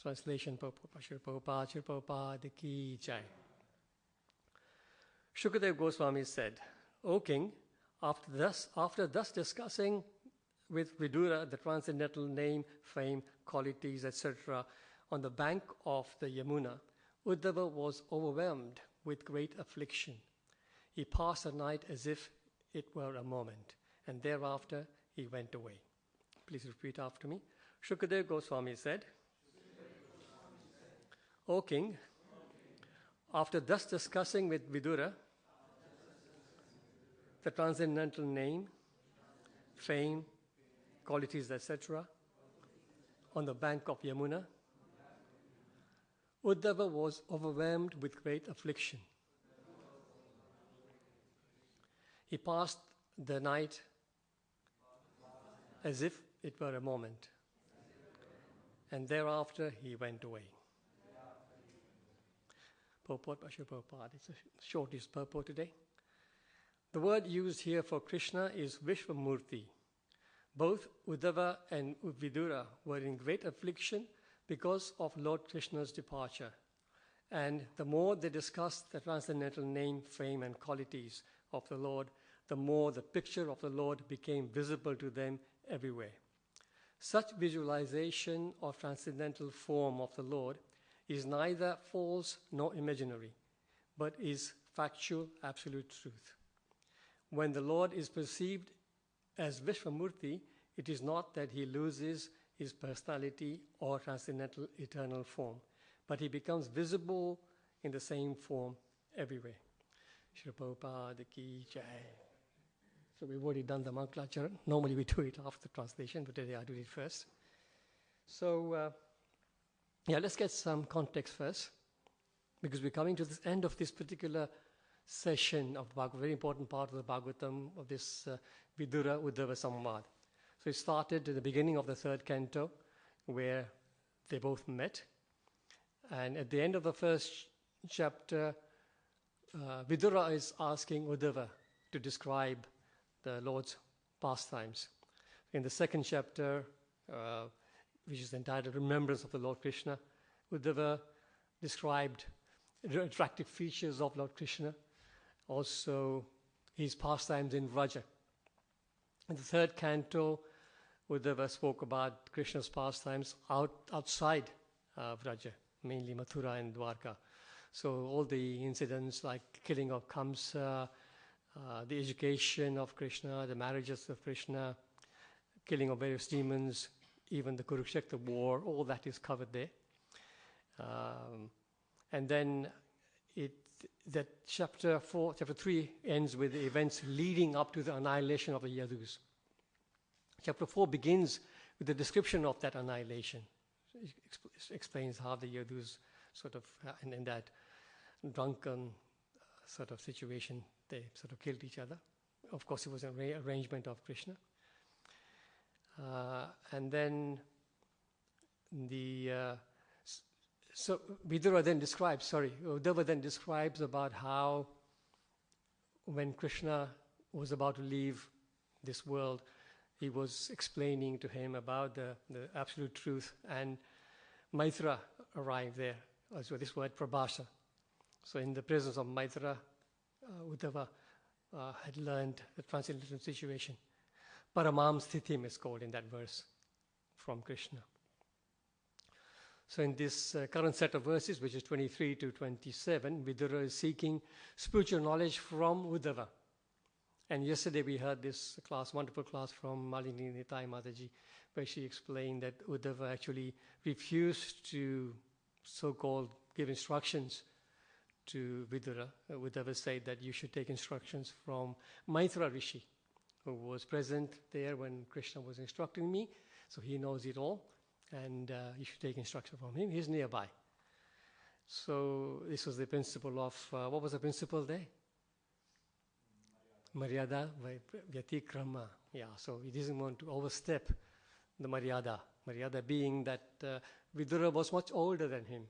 Translation, Prabhupada Ki Jai. Shukadeva Goswami said, O king, after thus discussing with Vidura the transcendental name, fame, qualities, etc., on the bank of the Yamuna, Uddhava was overwhelmed with great affliction. He passed the night as if it were a moment, and thereafter he went away. Please repeat after me. Shukadeva Goswami said, O king, after thus discussing with Vidura the transcendental name, fame, qualities, etc., on the bank of Yamuna, Uddhava was overwhelmed with great affliction. He passed the night as if it were a moment, and thereafter he went away. Purport by Srila Prabhupada. It's the shortest purport today. The word used here for Krishna is Vishvamurti. Both Uddhava and Vidura were in great affliction because of Lord Krishna's departure. And the more they discussed the transcendental name, fame, and qualities of the Lord, the more the picture of the Lord became visible to them everywhere. Such visualization of transcendental form of the Lord is neither false nor imaginary, but is factual, absolute truth. When the Lord is perceived as Vishvamurti, it is not that he loses his personality or transcendental eternal form, but he becomes visible in the same form everywhere. Srila Prabhupada Ki Jai. So we've already done the Mangalacharan. Normally we do it after translation, but today I do it first. So, let's get some context first, because we're coming to the end of this particular session of Bhagavad, very important part of the Bhagavatam, of this Vidura Uddhava Samvad. So it started at the beginning of the third canto, where they both met. And at the end of the first chapter, Vidura is asking Uddhava to describe the Lord's pastimes. In the second chapter, which is entitled Remembrance of the Lord Krishna, Uddhava described the attractive features of Lord Krishna, also his pastimes in Vraja. In the third canto, Uddhava spoke about Krishna's pastimes outside Vraja, mainly Mathura and Dwarka. So all the incidents like killing of Kamsa, the education of Krishna, the marriages of Krishna, killing of various demons, even the Kurukshetra war, all that is covered there. And then that chapter 3 ends with the events leading up to the annihilation of the Yadus. Chapter 4 begins with the description of that annihilation. It explains how the Yadus sort of, in that drunken sort of situation, they sort of killed each other. Of course, it was an arrangement of Krishna. And then so Vidura then Uddhava then describes about how when Krishna was about to leave this world, he was explaining to him about the absolute truth, and Maitra arrived there. Also this word prabhasa. So in the presence of Maitra, Uddhava had learned the transcendental situation. Paramam Sthithim is called in that verse from Krishna. So in this current set of verses, which is 23 to 27, Vidura is seeking spiritual knowledge from Uddhava. And yesterday we heard this class, wonderful class from Malini Nitai Mataji, where she explained that Uddhava actually refused to so-called give instructions to Vidura. Uddhava said that you should take instructions from Maitra Rishi, who was present there when Krishna was instructing me, so he knows it all, and you should take instruction from him. He's nearby. So this was the principle of, what was the principle there? Maryada Vyatikrama. Yeah, so he doesn't want to overstep the Maryada. Maryada being that Vidura was much older than him.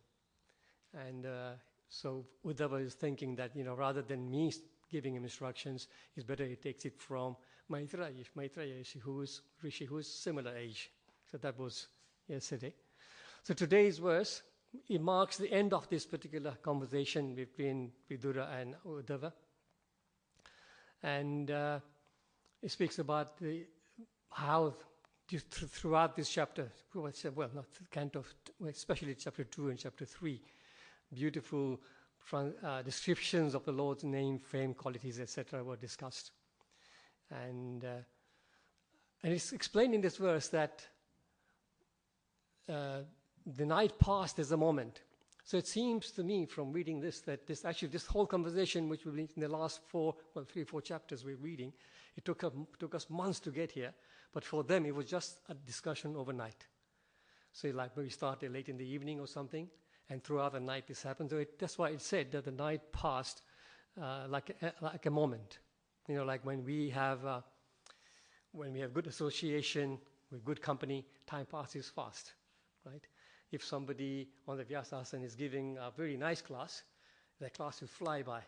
And so Uddhava is thinking that, rather than me giving him instructions, it's better he takes it from Maitreya Rishi, who is similar age. So that was yesterday. So today's verse, it marks the end of this particular conversation between Vidura and Uddhava. And it speaks about how throughout this chapter, well, not canto, especially chapter 2 and chapter 3, beautiful descriptions of the Lord's name, fame, qualities, etc. were discussed. And it's explained in this verse that the night passed as a moment. So it seems to me from reading this that this whole conversation, which will be in the last 3 or 4 chapters we're reading, it took us months to get here, but for them it was just a discussion overnight. So like maybe started late in the evening or something, and throughout the night this happened. So that's why it said that the night passed like a moment. You know, like when we have good association with good company, time passes fast, right? If somebody on the Vyasasana is giving a very nice class, that class will fly by.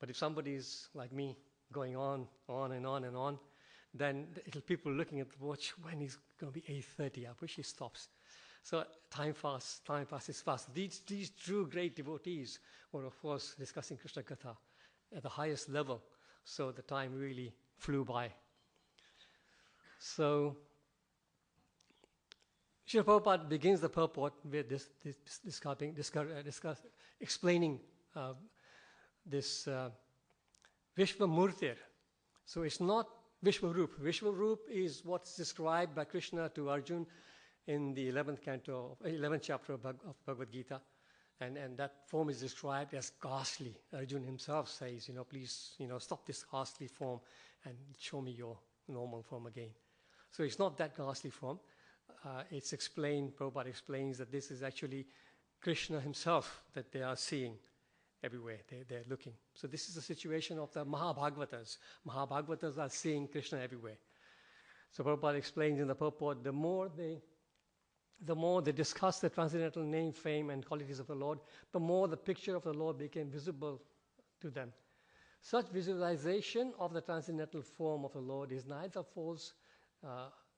But if somebody is like me, going on and on and on, then people looking at the watch, when is going to be 8:30? I wish it stops. So time passes fast. These true great devotees were, of course, discussing Krishna Katha at the highest level. So the time really flew by. So Srila Prabhupada begins the purport with explaining this Vishvamurtir. So it's not Vishvarup. Vishvarup is what's described by Krishna to Arjuna in the 11th chapter of Bhagavad Gita. And that form is described as ghastly. Arjuna himself says, please, stop this ghastly form and show me your normal form again. So it's not that ghastly form. It's explained, Prabhupada explains that this is actually Krishna himself that they are seeing everywhere. They're looking. So this is the situation of the Mahabhagavatas. Mahabhagavatas are seeing Krishna everywhere. So Prabhupada explains in the purport, the more they discuss the transcendental name, fame, and qualities of the Lord, the more the picture of the Lord became visible to them. Such visualization of the transcendental form of the Lord is neither false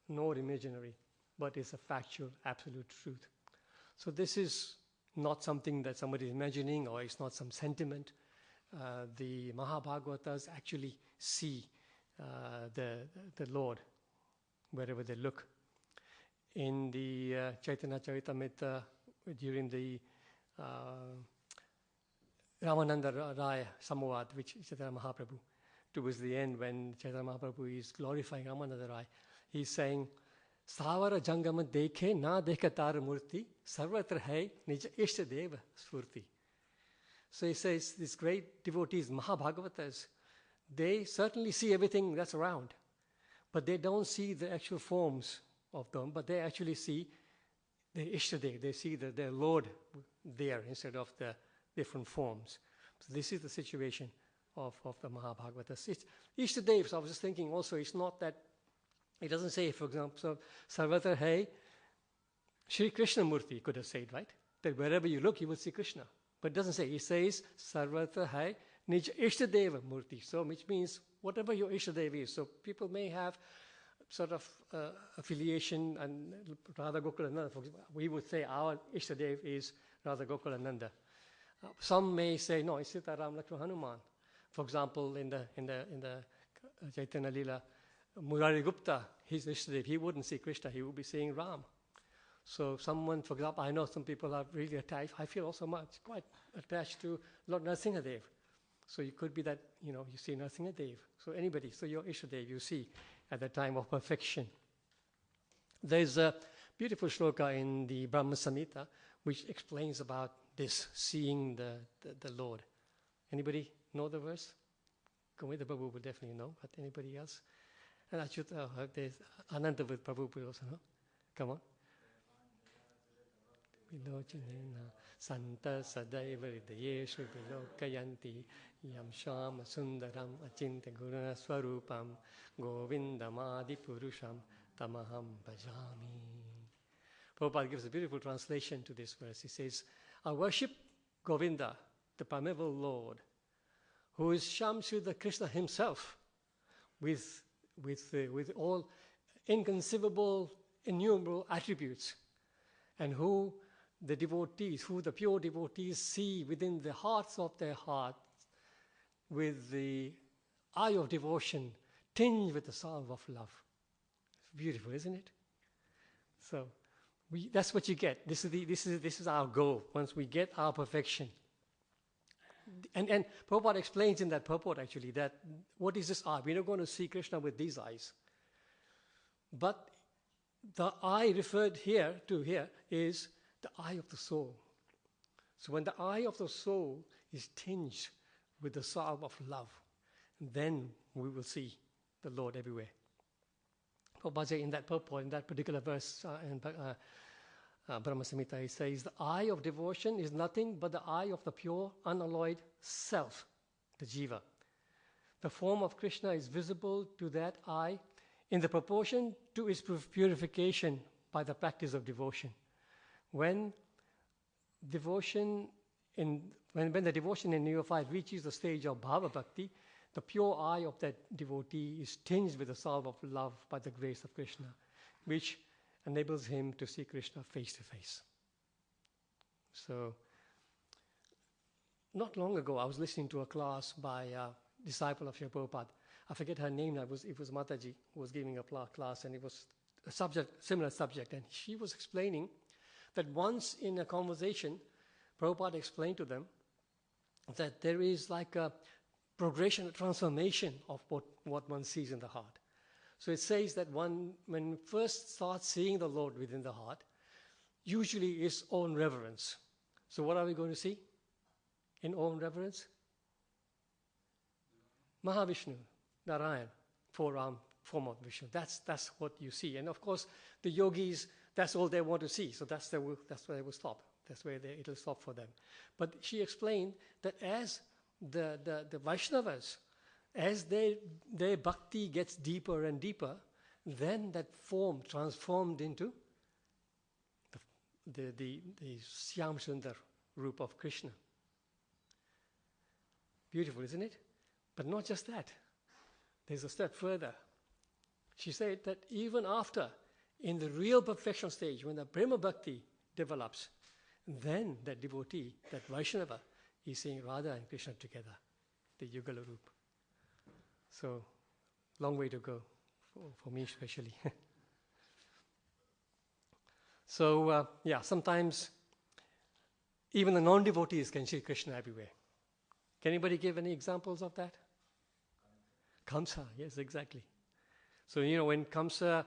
nor imaginary, but is a factual, absolute truth. So this is not something that somebody is imagining, or it's not some sentiment. The Mahabhagavatas actually see the Lord wherever they look. In the Chaitanya Charitamrita, during the Ramananda Raya Samavad, which Chaitanya Mahaprabhu, towards the end when Chaitanya Mahaprabhu is glorifying Ramananda Raya, he's saying, Savara Jangama dekhe na dekhatar murti, sarvatra hai nija ishtadeva sfurti. So he says, these great devotees, Mahabhagavatas, they certainly see everything that's around, but they don't see the actual forms of them, but they actually see the Ishtadev. They see their Lord there instead of the different forms. So this is the situation of the Mahabhagavatas. Ishtadev, so I was just thinking also, it's not that, it doesn't say, for example, so Sarvatra Hai, Shri Krishna Murti could have said, right? That wherever you look, you will see Krishna. But it doesn't say, it says Sarvatra Hai Nij Ishtadeva Murti. So which means whatever your Ishtadev is. So people may have sort of affiliation, and Radha Gokulananda, for example, we would say our Ishtadev is Radha Gokulananda. Some may say, no, it's Sitaram Lakshman Hanuman. For example, in the Chaitanya Lila, Murari Gupta, his Ishtadev, he wouldn't see Krishna, he would be seeing Ram. So someone, for example, I know some people are really attached, I feel also quite attached to Lord Narasimhadev. So it could be that, you see Narasimhadev. So anybody, so your Ishtadev you see at the time of perfection. There's a beautiful shloka in the Brahma Samhita which explains about this, seeing the Lord. Anybody know the verse? Gomita Prabhu will definitely know, but anybody else? And I should, there's Ananta with Prabhu will also know. Come on. Vilochanena Santa Sadaiva Hridayeshu Vilokayanti Yam Shama Sundaram Achinta Guruna Swarupam Govindamadi Purusham Tamaham Bhajami. Prabhupada gives a beautiful translation to this verse. He says, I worship Govinda, the primeval Lord, who is Shamsuddha Krishna himself, with all inconceivable, innumerable attributes. and who the pure devotees see within the hearts of their hearts with the eye of devotion tinged with the salve of love. It's beautiful, isn't it? So that's what you get. This is our goal. Once we get our perfection, and Prabhupada explains in that purport actually that what is this eye? We're not going to see Krishna with these eyes, but the eye referred to here is the eye of the soul. So when the eye of the soul is tinged with the salve of love, then we will see the Lord everywhere. Prabhupada in that purport, in that particular verse in Brahma Samhita, he says, the eye of devotion is nothing but the eye of the pure, unalloyed self, the jiva. The form of Krishna is visible to that eye in the proportion to its purification by the practice of devotion. When the devotion in neophyte reaches the stage of bhava bhakti, the pure eye of that devotee is tinged with the salve of love by the grace of Krishna, which enables him to see Krishna face to face. So, not long ago, I was listening to a class by a disciple of Srila Prabhupada. I forget her name. It was Mataji who was giving a class, and it was a similar subject. And she was explaining that once in a conversation, Prabhupada explained to them that there is like a progression, a transformation of what one sees in the heart. So it says that when we first start seeing the Lord within the heart, usually is own reverence. So what are we going to see in own reverence? Mahavishnu, Narayan, four-arm form of Vishnu. That's what you see. And of course, the yogis, that's all they want to see. So that's where they will stop. That's where it'll stop for them. But she explained that as the Vaishnavas, as their bhakti gets deeper and deeper, then that form transformed into the Syam Sundar Rupa of Krishna. Beautiful, isn't it? But not just that. There's a step further. She said that even after, in the real perfection stage, when the Prema Bhakti develops, then that devotee, that Vaishnava, is seeing Radha and Krishna together, the Yugala Rupa. So, long way to go, for me especially. So, sometimes even the non-devotees can see Krishna everywhere. Can anybody give any examples of that? Kamsa, yes, exactly. So, when Kamsa,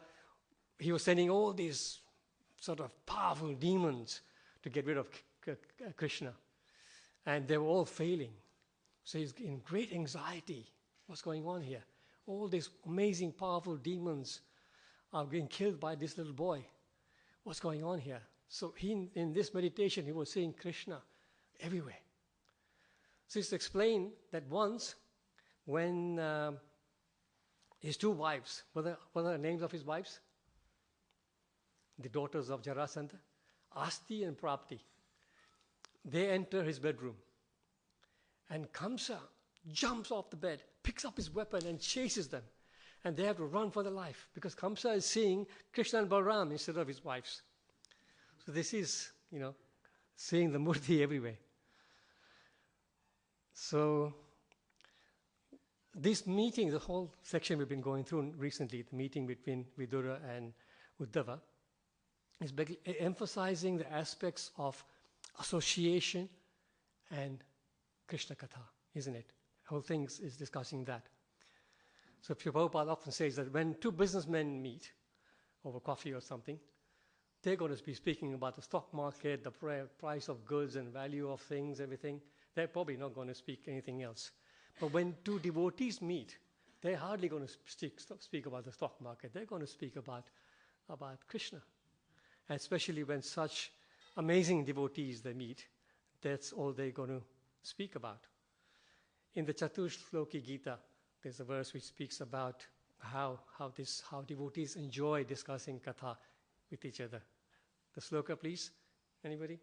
he was sending all these sort of powerful demons to get rid of Krishna. And they were all failing. So he's in great anxiety. What's going on here? All these amazing, powerful demons are being killed by this little boy. What's going on here? So in this meditation, he was seeing Krishna everywhere. So it's explained that once, when his two wives, what are the names of his wives? The daughters of Jarasandha, Asti and Prapti. They enter his bedroom. And Kamsa jumps off the bed, picks up his weapon and chases them. And they have to run for their life because Kamsa is seeing Krishna and Balaram instead of his wives. So this is, seeing the Murti everywhere. So this meeting, the whole section we've been going through recently, the meeting between Vidura and Uddhava, is emphasizing the aspects of association and Krishna Katha, isn't it? The whole thing is discussing that. So Prabhupada often says that when two businessmen meet over coffee or something, they're going to be speaking about the stock market, the price of goods and value of things, everything. They're probably not going to speak anything else. But when two devotees meet, they're hardly going to speak about the stock market. They're going to speak about Krishna. And especially when such amazing devotees they meet, that's all they're going to speak about. In the Chaturshloki Gita, there's a verse which speaks about how devotees enjoy discussing katha with each other. The sloka, please. Anybody?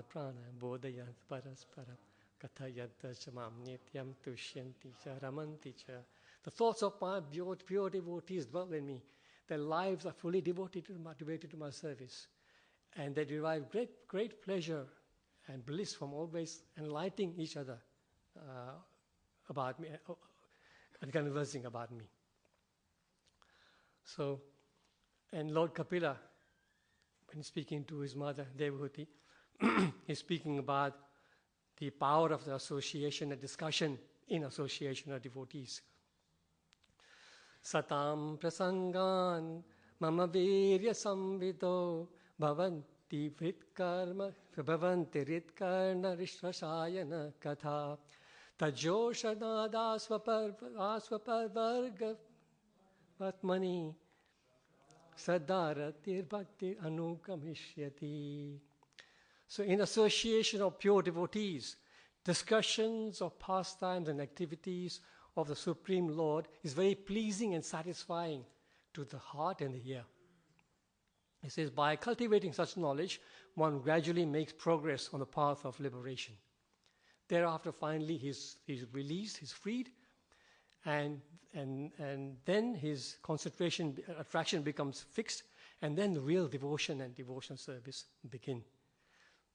Prana bodhayant parasparam kathayanta chamam nityam tushyanti cha ramanti cha. The thoughts of my pure devotees dwell in me. Their lives are fully devoted to my service. And they derive great pleasure and bliss from always enlightening each other about me and conversing about me. So, and Lord Kapila, when speaking to his mother, Devahuti, he's speaking about the power of the association and discussion in association of devotees. Satam prasangan mama virya samvito bhavanti vritkarma ritkarna rishrasayana katha tajoshanada swaparvarga vatmani sadaratir bhakti anukamishyati. So in association of pure devotees, discussions of pastimes and activities of the Supreme Lord is very pleasing and satisfying to the heart and the ear. He says, by cultivating such knowledge, one gradually makes progress on the path of liberation. Thereafter, finally, he's released, he's freed, and then his concentration, attraction becomes fixed, and then the real devotion and devotion service begin.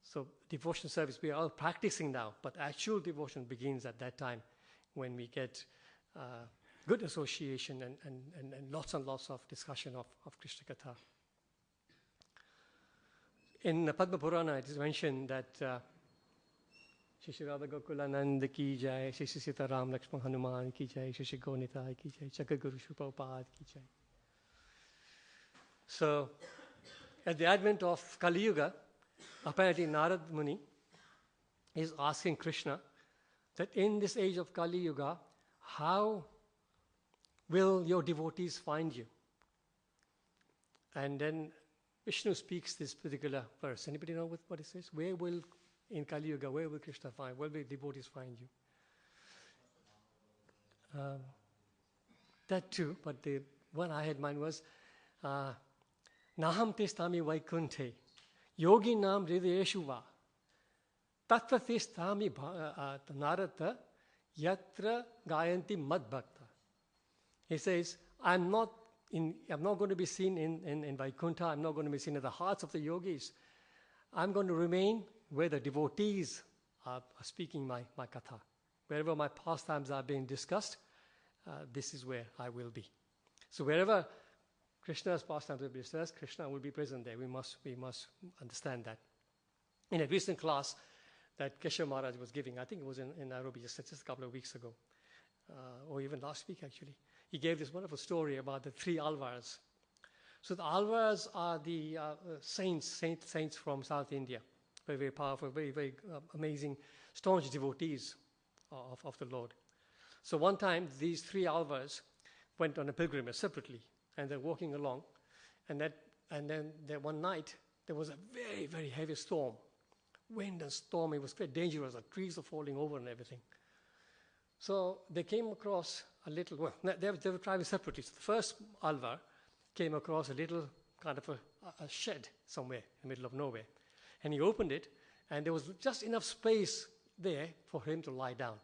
So devotion service, we are all practicing now, but actual devotion begins at that time when we get good association and lots and lots of discussion of Krishna Katha. In Padma Purana, it is mentioned that Shri Radha Gokulanand ki jai, Shri Sita Ram Lakshman Hanuman ki jai, Shri Gaunitai ki jai, Chakaguru Prabhupada ki jai. So, at the advent of Kali Yuga, apparently Narad Muni is asking Krishna that in this age of Kali Yuga, how will your devotees find you? And then Vishnu speaks this particular verse. Anybody know what it says? Where will, in Kali Yuga, where will Krishna find? Where will devotees find you? That too, but the one I had in mind was Naham testami vaikunthe yogi nam hridayeshu va tattva testami narata yatra gayanti mad bhakta. He says, I'm not going to be seen in Vaikuntha. I'm not going to be seen in the hearts of the yogis. I'm going to remain where the devotees are speaking my katha. Wherever my pastimes are being discussed, this is where I will be. So wherever Krishna's pastimes will be discussed, Krishna will be present there. We must understand that. In a recent class that Keshav Maharaj was giving, I think it was in Nairobi just a couple of weeks ago, or even last week actually, he gave this wonderful story about the three Alvars. So the Alvars are the saints from South India, very, very powerful, very, very amazing, staunch devotees of the Lord. So one time, these three Alvars went on a pilgrimage separately, and they're walking along, and then one night, there was a very, very heavy storm. Wind and storm, it was quite dangerous, the trees were falling over and everything. So they came across a little, well, they were traveling separately. So the first Alvar came across a little kind of a shed somewhere in the middle of nowhere. And he opened it, and there was just enough space there for him to lie down.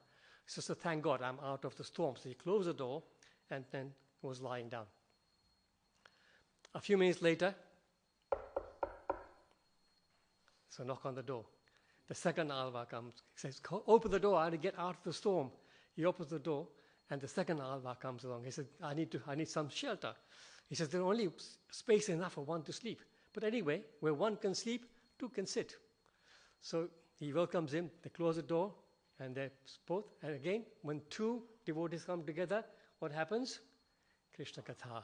So thank God, I'm out of the storm. So he closed the door and then was lying down. A few minutes later, so knock on the door. The second Alvar comes, he says, open the door, I have to get out of the storm. He opens the door, and the second Alvar comes along. He said, I need some shelter. He says, there's only space enough for one to sleep. But anyway, where one can sleep, two can sit. So he welcomes him, they close the door, and they're both. And again, when two devotees come together, what happens? Krishna Katha,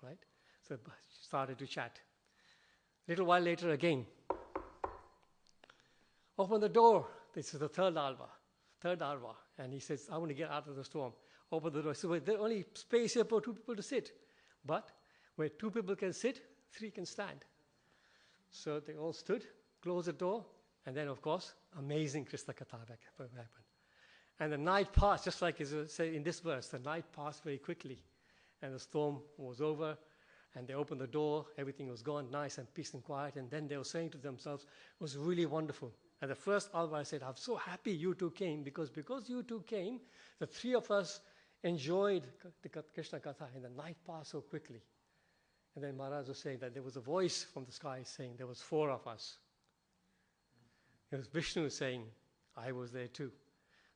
right? So started to chat. A little while later again, open the door. This is the third Alvar. And he says, I want to get out of the storm. Open the door. So there's only space here for two people to sit. But where two people can sit, three can stand. So they all stood, closed the door, and then, of course, amazing Krishna Katha happened. And the night passed, just like it says in this verse, the night passed very quickly. And the storm was over, and they opened the door, everything was gone, nice and peace and quiet. And then they were saying to themselves, it was really wonderful. And the first Alvar said, I'm so happy you two came, because you two came, the three of us enjoyed the Krishna Katha, and the night passed so quickly. And then Maharaj was saying that there was a voice from the sky saying there was 4 of us. It was Vishnu saying, I was there too.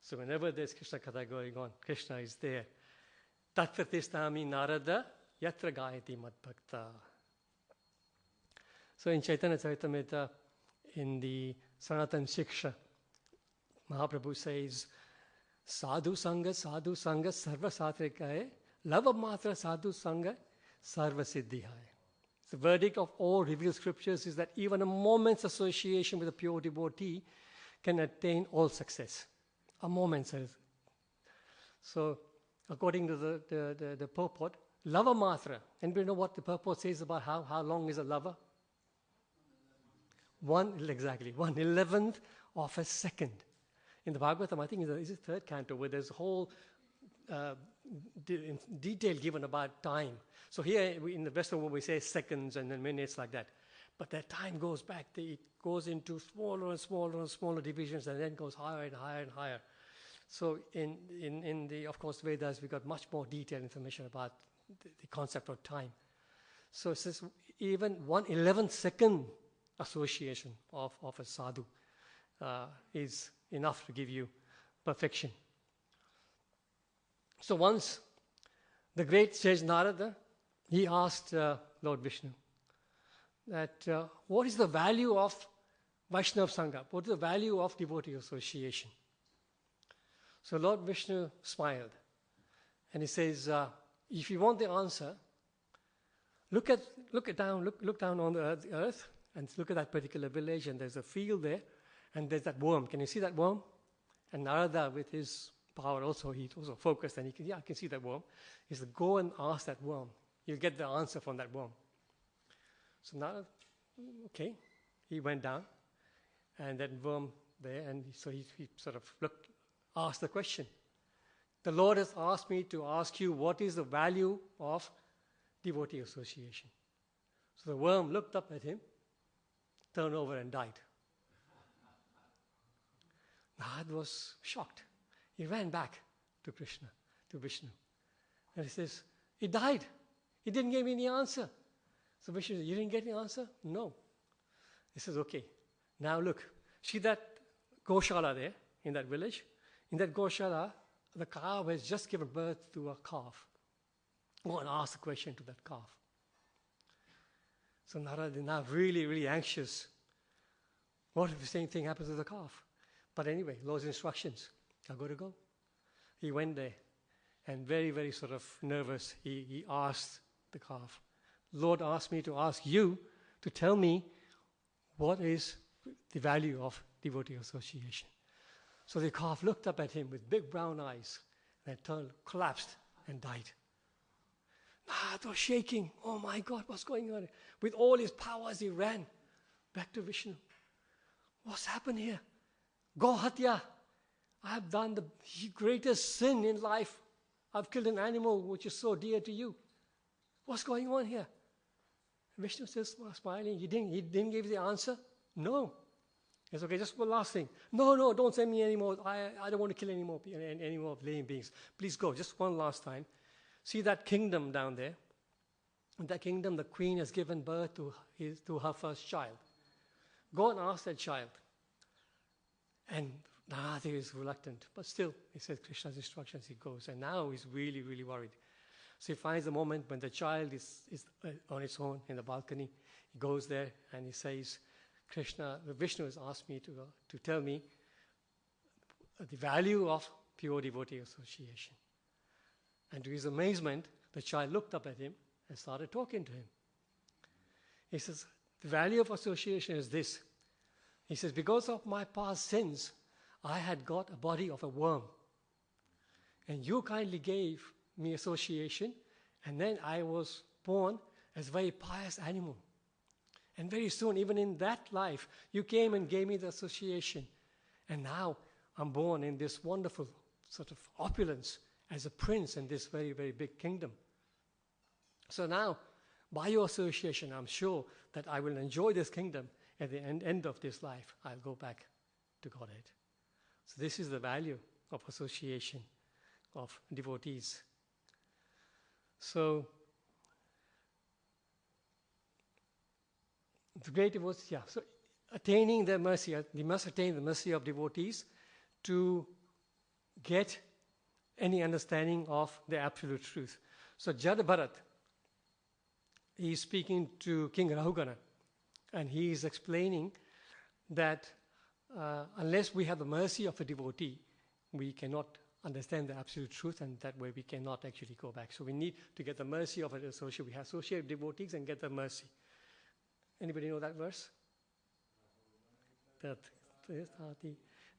So whenever there's Krishna Katha going on, Krishna is there. Tat pratisthami Narada yatra gayati madbhakta. So in Chaitanya Charitamrita, in the Sanatan Shiksha, Mahaprabhu says, Sadhu Sangha, Sarva Satrikaye, Lava Matra Sadhu Sangha, Sarva Siddhihaya. The verdict of all revealed scriptures is that even a moment's association with a pure devotee can attain all success. A moment, says. So, according to the purport, Lava Matra. Anybody know what the purport says about how long is a lava? 1/11th of a second. In the Bhagavatam, I think it's the 3rd canto, where there's a whole detail given about time. So here in the Western world, we say seconds and then minutes like that. But that time goes back, it goes into smaller and smaller and smaller divisions, and then goes higher and higher and higher. So in the, of course, Vedas, we got much more detailed information about the concept of time. So it says even 1/11th second association of a sadhu is enough to give you perfection. So once the great sage Narada, he asked Lord Vishnu that what is the value of Vaishnava Sangha? What is the value of devotee association? So Lord Vishnu smiled and he says, if you want the answer, look down on the earth and look at that particular village, and there's a field there, and there's that worm. Can you see that worm? And Narada, with his power also, he also focused, and I can see that worm. He said, go and ask that worm. You'll get the answer from that worm. So Narada, okay, he went down, and that worm there, and so he sort of asked the question. The Lord has asked me to ask you, what is the value of devotee association? So the worm looked up at him, turned over and died. Narada was shocked. He ran back to Vishnu. And he says, it died. He didn't give me any answer. So Vishnu said, you didn't get any answer? No. He says, okay, now look, see that Goshala there in that village? In that Goshala, the cow has just given birth to a calf. Go and ask the question to that calf. So Narada is now really, really anxious. What if the same thing happens to the calf? But anyway, Lord's instructions, I've got to go. He went there, and very, very sort of nervous, he asked the calf, Lord asked me to ask you to tell me what is the value of devotee association. So the calf looked up at him with big brown eyes, and turned, collapsed, and died. Narada was shaking. Oh my God, what's going on? With all his powers, he ran back to Vishnu. What's happened here? Gohatya. I have done the greatest sin in life. I've killed an animal which is so dear to you. What's going on here? Vishnu says, smiling, he didn't give the answer. No. It's okay, just one last thing. No, don't send me anymore. I don't want to kill any more living beings. Please go, just one last time. See that kingdom down there? In that kingdom, the queen has given birth to her first child. Go and ask that child. And Narada is reluctant, but still, he says Krishna's instructions, he goes. And now he's really, really worried. So he finds the moment when the child is on its own in the balcony. He goes there and he says, Vishnu has asked me to tell me the value of pure devotee association. And to his amazement, the child looked up at him and started talking to him. He says, the value of association is this. He says, because of my past sins, I had got a body of a worm. And you kindly gave me association, and then I was born as a very pious animal. And very soon, even in that life, you came and gave me the association. And now I'm born in this wonderful sort of opulence as a prince in this very, very big kingdom. So now, by your association, I'm sure that I will enjoy this kingdom. At the end of this life, I'll go back to Godhead. So this is the value of association of devotees. So The great devotees, yeah. So attaining their mercy, we must attain the mercy of devotees to get any understanding of the absolute truth. So Jada Bharat, he is speaking to King Rahugana, and he is explaining that unless we have the mercy of a devotee, we cannot understand the absolute truth, and that way we cannot actually go back. So we need to get the mercy of an associate. We have associate devotees and get the mercy. Anybody know that verse? That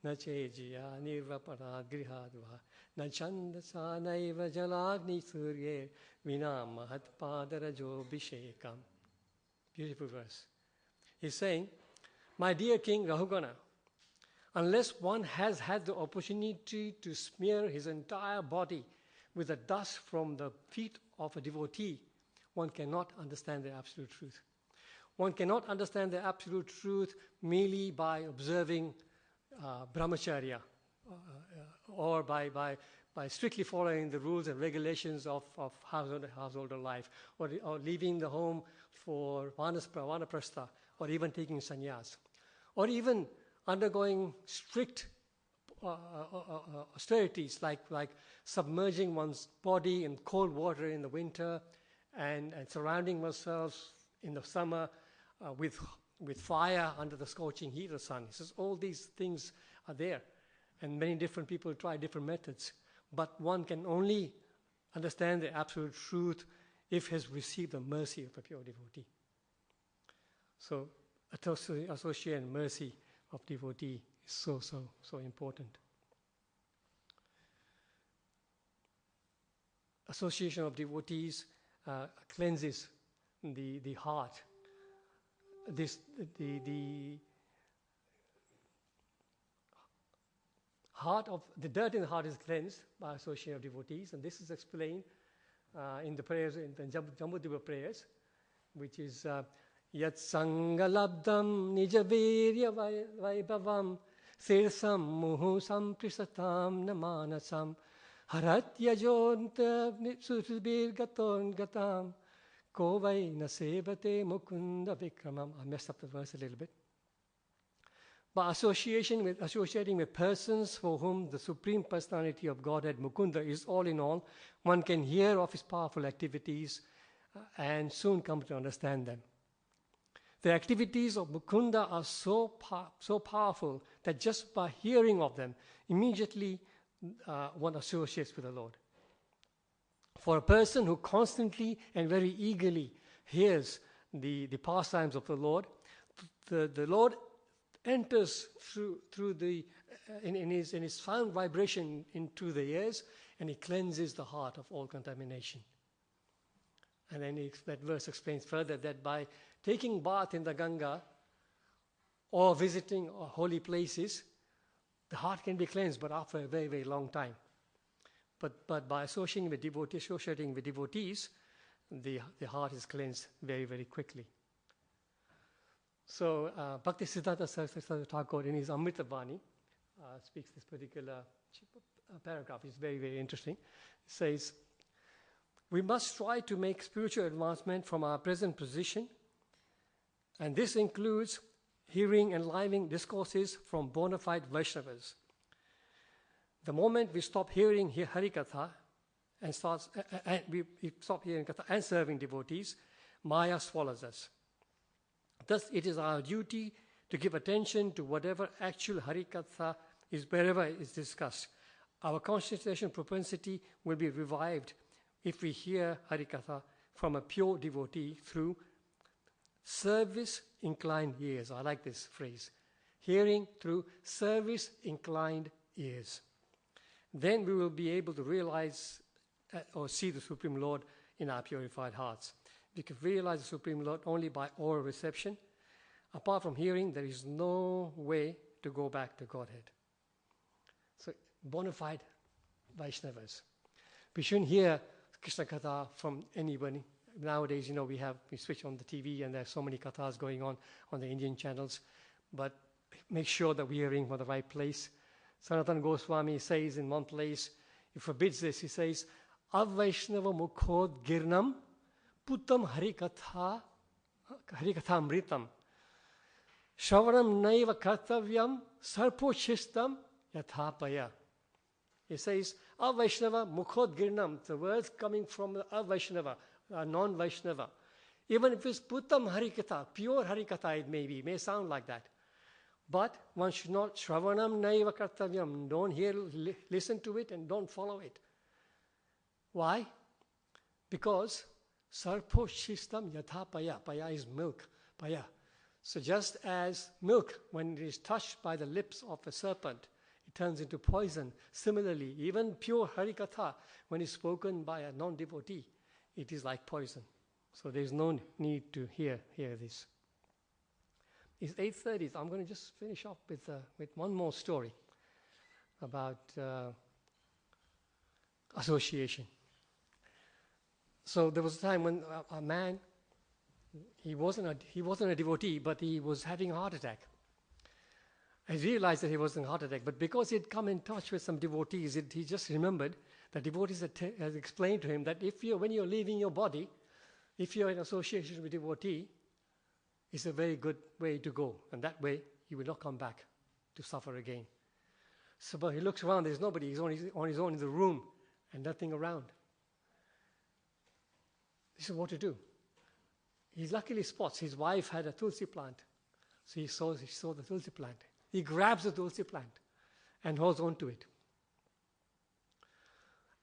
Nachejiya nirvapara grihadva nachandasa naiva jalagni surye vina mahat padarajo bhishekam. Beautiful verse. He's saying, my dear King Rahugana, unless one has had the opportunity to smear his entire body with the dust from the feet of a devotee, one cannot understand the absolute truth. One cannot understand the absolute truth merely by observing brahmacharya or by strictly following the rules and regulations of householder life, or leaving the home for vanaprastha, or even taking sannyas, or even undergoing strict austerities like submerging one's body in cold water in the winter and surrounding oneself in the summer with fire under the scorching heat of the sun. He says all these things are there, and many different people try different methods, but one can only understand the absolute truth if he has received the mercy of a pure devotee. So associate and mercy of devotee is so important. Association of devotees cleanses the heart. The heart of the dirt in the heart is cleansed by association of devotees, and this is explained in the prayers, in the Jambudvipa prayers, which is Yat sangalabdam nijavirya vaibhavam sirsam muhu samprisatam namanasam haratya jonta susubir gaton gatam kovai nasevate mukunda vikramam. I messed up the verse a little bit. By associating with persons for whom the Supreme Personality of Godhead, Mukunda, is all in all, one can hear of his powerful activities and soon come to understand them. The activities of Mukunda are so powerful that just by hearing of them, immediately one associates with the Lord. For a person who constantly and very eagerly hears the pastimes of the Lord enters through the in his sound vibration into the ears, and he cleanses the heart of all contamination. And then that verse explains further that by taking bath in the Ganga or visiting holy places, the heart can be cleansed, but after a very, very long time. But by associating with devotees, the heart is cleansed very, very quickly. So Bhakti Siddhanta Saraswati Thakur in his Amrita Vani speaks this particular paragraph. It's very, very interesting. It says, we must try to make spiritual advancement from our present position, and this includes hearing enlivening discourses from bona fide Vaishnavas. The moment we stop hearing Harikatha and we stop hearing Katha and serving devotees, Maya swallows us. Thus, it is our duty to give attention to whatever actual Harikatha is wherever it is discussed. Our concentration propensity will be revived if we hear Harikatha from a pure devotee through service-inclined ears. I like this phrase. Hearing through service-inclined ears. Then we will be able to realize or see the Supreme Lord in our purified hearts. We can realize the Supreme Lord only by oral reception. Apart from hearing, there is no way to go back to Godhead. So, bona fide Vaishnavas. We shouldn't hear Krishna Katha from anybody. Nowadays, we switch on the TV and there are so many kathas going on the Indian channels. But make sure that we're hearing from the right place. Sanatana Goswami says in one place, he forbids this. He says, Avaishnava mukhod girnam putam harikatha mritam Shravanam naiva kartavyam sarpochistam yathapaya. It says, Avaishnava mukhodgirnam, the words coming from the Avaishnava, non-Vaishnava. Even if it's Puttam Harikatha, pure Harikatha it may be, may sound like that. But one should not, Shravanam naiva kartavyam, don't hear, listen to it and don't follow it. Why? Because sarpochistam yathapaya, paya is milk, paya. So just as milk, when it is touched by the lips of a serpent, it turns into poison. Similarly, even pure Harikatha, when it's spoken by a non-devotee, it is like poison. So there is no need to hear this. It's 8:30, so I'm going to just finish up with one more story about association. So there was a time when a man, he wasn't a devotee, but he was having a heart attack. I realized that he was in a heart attack, but because he'd come in touch with some devotees, he just remembered that devotees had explained to him that when you're leaving your body, if you're in association with a devotee, it's a very good way to go, and that way you will not come back to suffer again. So, but he looks around, there's nobody, he's on his own in the room, and nothing around. This is what to do. He luckily spots his wife had a tulsi plant. So he saw the tulsi plant. He grabs the tulsi plant and holds on to it.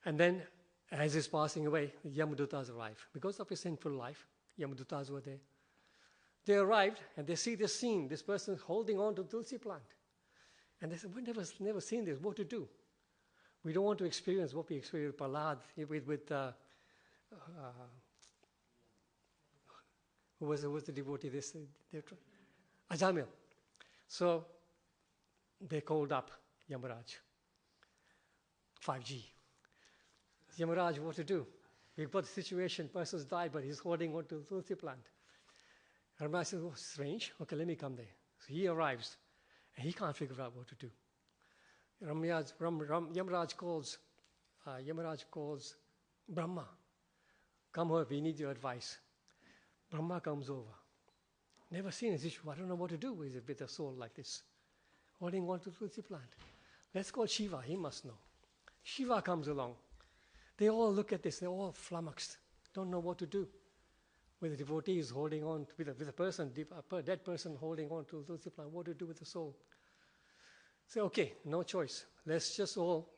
And then, as he's passing away, the Yamadutas arrive. Because of his sinful life, Yamadutas were there. They arrived and they see this scene, this person holding on to the tulsi plant. And they said, we've never seen this, what to do? We don't want to experience what we experienced with Prahlad, who was the devotee? Ajamil. So they called up Yamaraj, 5G. Yamaraj, what to do? We've got the situation, person's died, but he's holding on to the tulsi plant. Yamaraj says, oh, strange. Okay, let me come there. So he arrives, and he can't figure out what to do. Yamaraj calls Brahma. Come over, we need your advice. Brahma comes over. Never seen this issue. I don't know what to do with a soul like this. Holding on to the tulsi plant. Let's call Shiva. He must know. Shiva comes along. They all look at this. They're all flummoxed. Don't know what to do. With the devotees holding on, with a person, a dead person holding on to the tulsi plant. What to do with the soul? Say, okay, no choice. Let's just all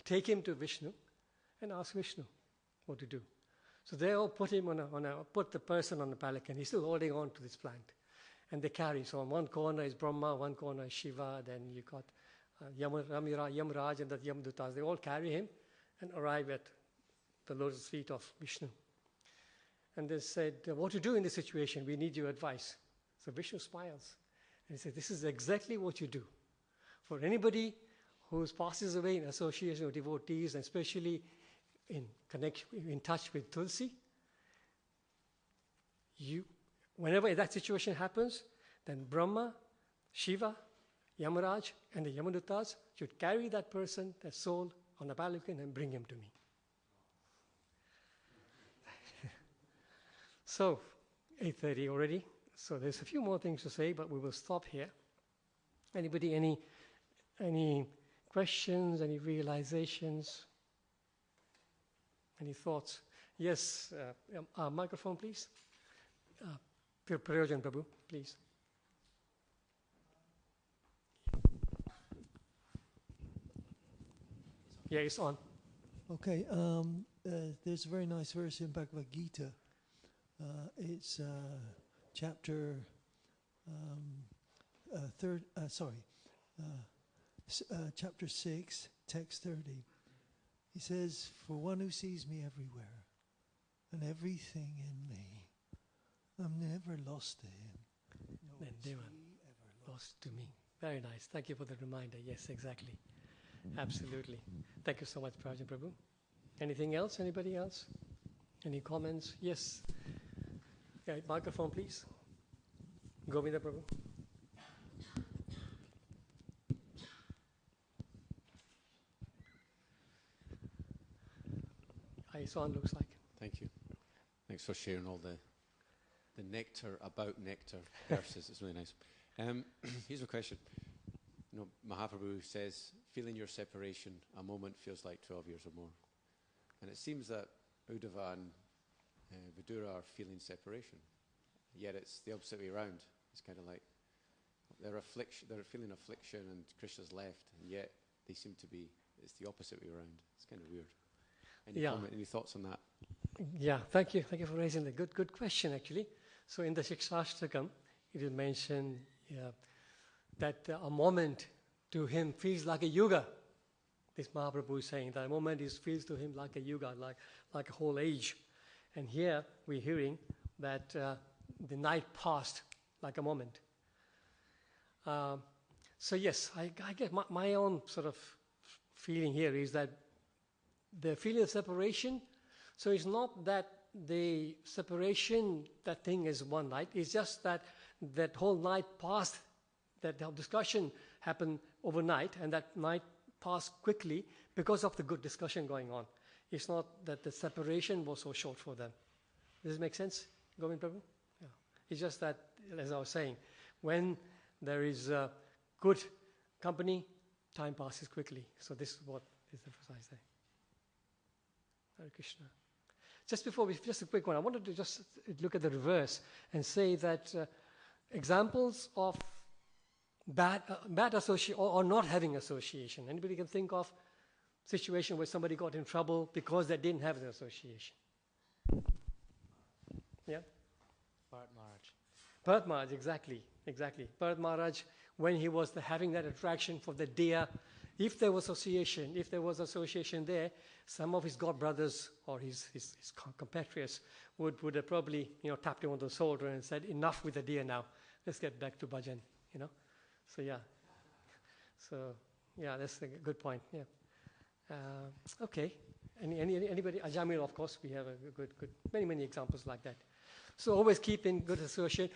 take him to Vishnu and ask Vishnu what to do. So they all put him put the person on the pelican. He's still holding on to this plant. And they carry. So on one corner is Brahma, one corner is Shiva, then you got Yamaraj and the Yamadutas. They all carry him and arrive at the lotus feet of Vishnu. And they said, what to do in this situation? We need your advice. So Vishnu smiles. And he said, this is exactly what you do. For anybody who passes away in association with devotees, and especially in touch with Tulsi, whenever that situation happens, then Brahma, Shiva, Yamaraj, and the Yamadutas should carry that person, that soul, on a pelican and bring him to me. So, 8:30 already. So there's a few more things to say, but we will stop here. Anybody, any questions, any realizations? Any thoughts? Yes, microphone, please. Prayojan Prabhu, please. Yeah, it's on. Okay, there's a very nice verse in Bhagavad Gita. It's chapter chapter 6, text 30. He says, for one who sees me everywhere and everything in me, I'm never lost to him. Then they were lost to me. Very nice. Thank you for the reminder. Yes, exactly. Absolutely. Thank you so much, Prajan Prabhu. Anything else? Anybody else? Any comments? Yes. Yeah, microphone, please. Govinda Prabhu. It's on, looks like. Thank you. Thanks for sharing all the nectar about nectar verses. It's really nice. Here's a question. You know, Mahaprabhu says, feeling your separation, a moment feels like 12 years or more. And it seems that Uddhava and Vidura are feeling separation. Yet it's the opposite way around. It's kind of like they're feeling affliction and Krishna's left, and yet they seem to be, it's the opposite way around. It's kind of weird. Any comment, any thoughts on that? Yeah, thank you. Thank you for raising the good question, actually. So in the Shikshashtakam, it is mentioned that a moment to him feels like a yuga. This Mahaprabhu is saying that a moment feels to him like a yuga, like a whole age. And here we're hearing that the night passed like a moment. So yes, I get my own sort of feeling here is that the feeling of separation, so it's not that the separation, that thing is one night, it's just that whole night passed, that the discussion happened overnight, and that night passed quickly because of the good discussion going on. It's not that the separation was so short for them. Does it make sense, Govind Prabhu? Yeah. It's just that, as I was saying, when there is good company, time passes quickly. So this is what is emphasized there. Hare Krishna. Just a quick one. I wanted to just look at the reverse and say that examples of bad association or not having association. Anybody can think of situation where somebody got in trouble because they didn't have an association? Yeah? Bharat Maharaj. Bharat Maharaj, exactly. Bharat Maharaj, when he was having that attraction for the deer, if there was association there, some of his god brothers or his compatriots would have probably tapped him on the shoulder and said, enough with the deer now, let's get back to bhajan, So yeah, that's a good point. Yeah. Okay. Anybody? Ajamil, of course, we have a good many examples like that. So always keep in good association.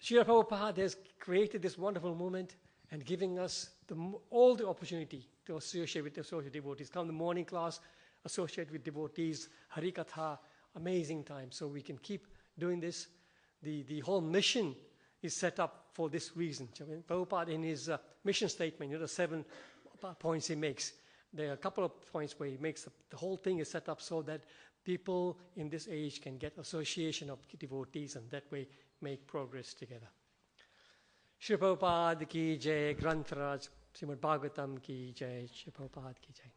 Srila Prabhupada has created this wonderful movement and giving us all the opportunity to associate with devotees. Come to the morning class, associate with devotees, Harikatha, amazing time. So we can keep doing this. The whole mission is set up for this reason. Prabhupada in his mission statement, the 7 points he makes, there are a couple of points where he makes the whole thing is set up so that people in this age can get association of devotees and that way make progress together. Shri Prabhupada ki jai, Granth Raj, Srimad Bhagavatam ki jai, Shri Prabhupada ki jai.